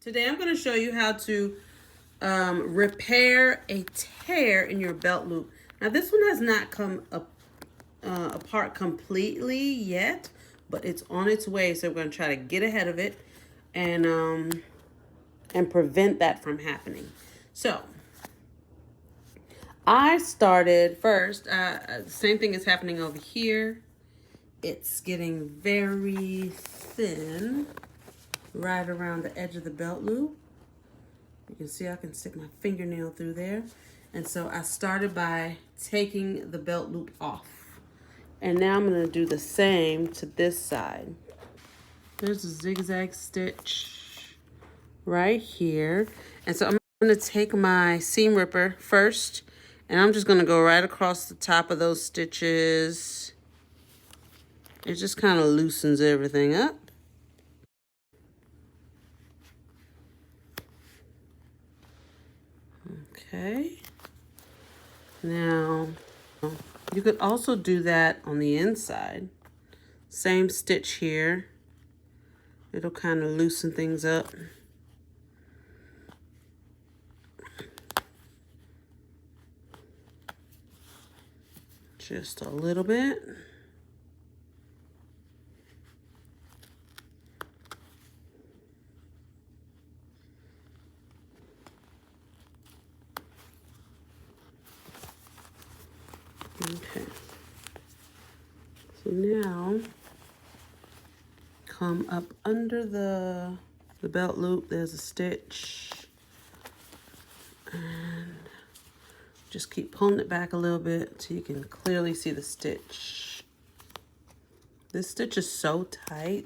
Today I'm going to show you how to repair a tear in your belt loop. Now this one has not come apart completely yet, but it's on its way. So we're going to try to get ahead of it and prevent that from happening. So I started first, same thing is happening over here. It's getting very thin right around the edge of the belt loop. You can see I can stick my fingernail through there. And so I started by taking the belt loop off. And now I'm gonna do the same to this side. There's a zigzag stitch right here. And so I'm gonna take my seam ripper first, and I'm just gonna go right across the top of those stitches. It just kind of loosens everything up. Okay. Now, you could also do that on the inside. Same stitch here. It'll kind of loosen things up. Just a little bit. Okay, so now come up under the belt loop. There's a stitch, and just keep pulling it back a little bit so you can clearly see the stitch. This stitch is so tight,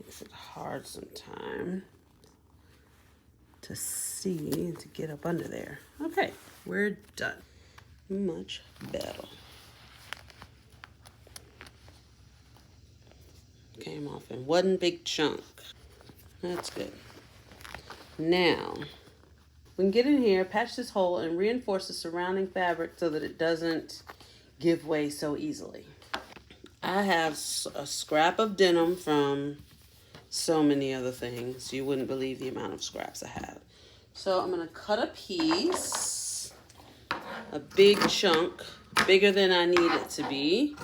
makes it hard sometimes to see and to get up under there. Okay, we're done. Much better. Came off in one big chunk. That's good. Now, we can get in here, patch this hole, and reinforce the surrounding fabric so that it doesn't give way so easily. I have a scrap of denim from so many other things. You wouldn't believe the amount of scraps I have. So I'm going to cut a piece. A big chunk, bigger than I need it to be.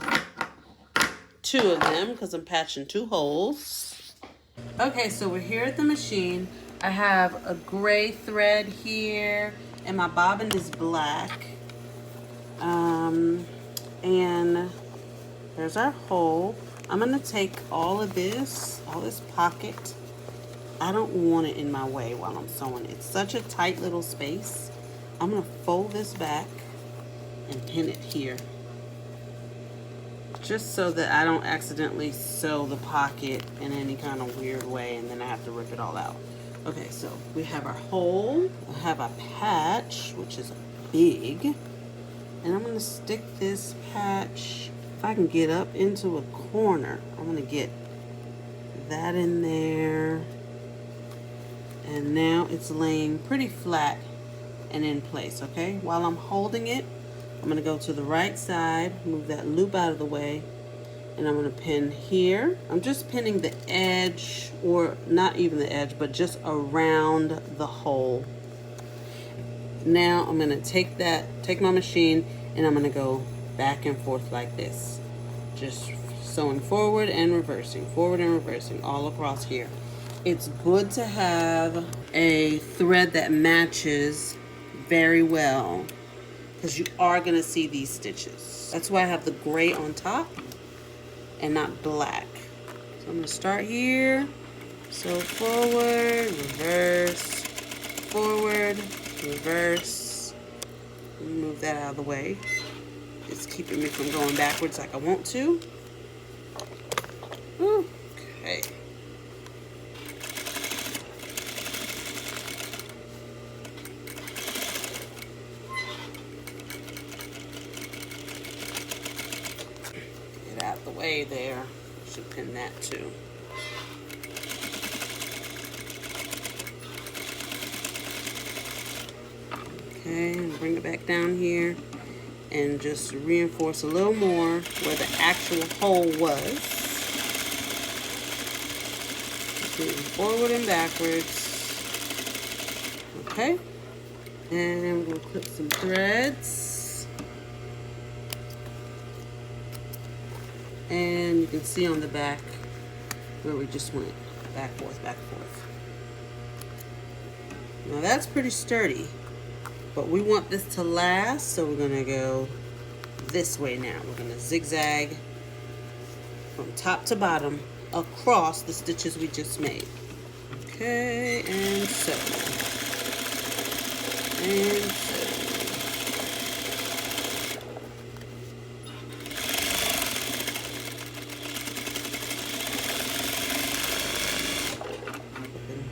2 of them, because I'm patching 2 holes. Okay, so we're here at the machine. I have a gray thread here, and my bobbin is black. And there's our hole. I'm gonna take all this pocket. I don't want it in my way while I'm sewing. It's such a tight little space. I'm gonna fold this back and pin it here, just so that I don't accidentally sew the pocket in any kind of weird way and then I have to rip it all out. Okay, so we have our hole. I have a patch, which is big, and I'm gonna stick this patch, if I can get up into a corner, I'm gonna get that in there, and now it's laying pretty flat and in place. Okay, while I'm holding it, I'm going to go to the right side, move that loop out of the way, and I'm going to pin here. I'm just pinning the edge, or not even the edge, but just around the hole. Now I'm going to take my machine, and I'm going to go back and forth like this, just sewing forward and reversing all across here. It's good to have a thread that matches very well, because you are going to see these stitches. That's why I have the gray on top and not black. So I'm going to start here, sew forward, reverse. Move that out of the way. It's keeping me from going backwards like I want to. Okay. Out the way there. Should pin that too. Okay, and bring it back down here and just reinforce a little more where the actual hole was. Moving forward and backwards. Okay, and we'll clip some threads. And you can see on the back where we just went back, forth, back, forth. Now that's pretty sturdy, but we want this to last, so we're gonna go this way now. We're gonna zigzag from top to bottom across the stitches we just made. Okay, and sew. And sew.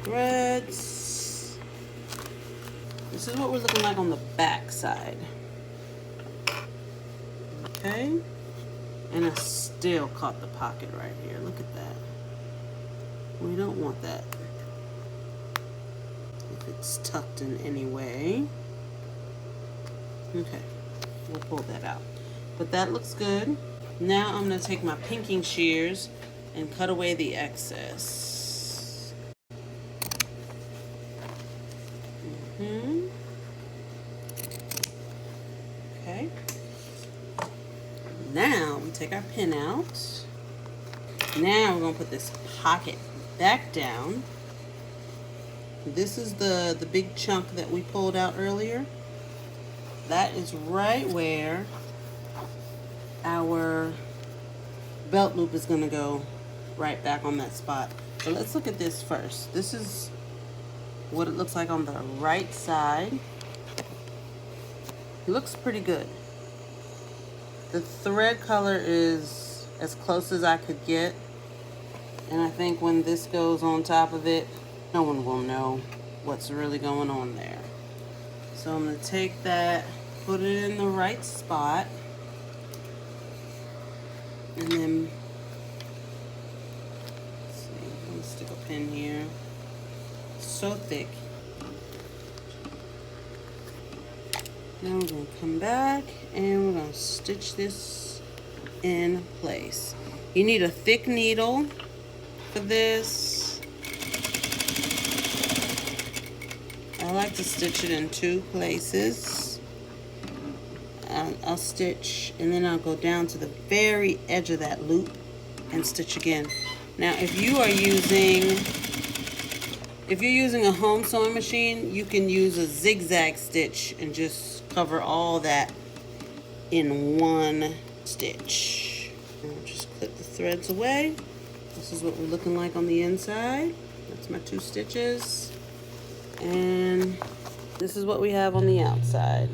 Threads. This is what we're looking like on the back side. Okay, and I still caught the pocket right here. Look at that. We don't want that if it's tucked in any way. Okay, we'll pull that out. But that looks good. Now I'm going to take my pinking shears and cut away the excess. Okay. Now we take our pin out. Now we're going to put this pocket back down. This is the big chunk that we pulled out earlier. That is right where our belt loop is going to go, right back on that spot. But let's look at this first. This is what it looks like on the right side. It looks pretty good. The thread color is as close as I could get. And I think when this goes on top of it, no one will know what's really going on there. So I'm going to take that, put it in the right spot, and then, let's see, I'm going to stick a pin here. It's so thick. Now we're going to come back and we're going to stitch this in place. You need a thick needle for this. I like to stitch it in 2 places. I'll stitch and then I'll go down to the very edge of that loop and stitch again. Now if you're using a home sewing machine, you can use a zigzag stitch and just cover all that in one stitch. And just clip the threads away. This is what we're looking like on the inside. That's my 2 stitches. And this is what we have on the outside.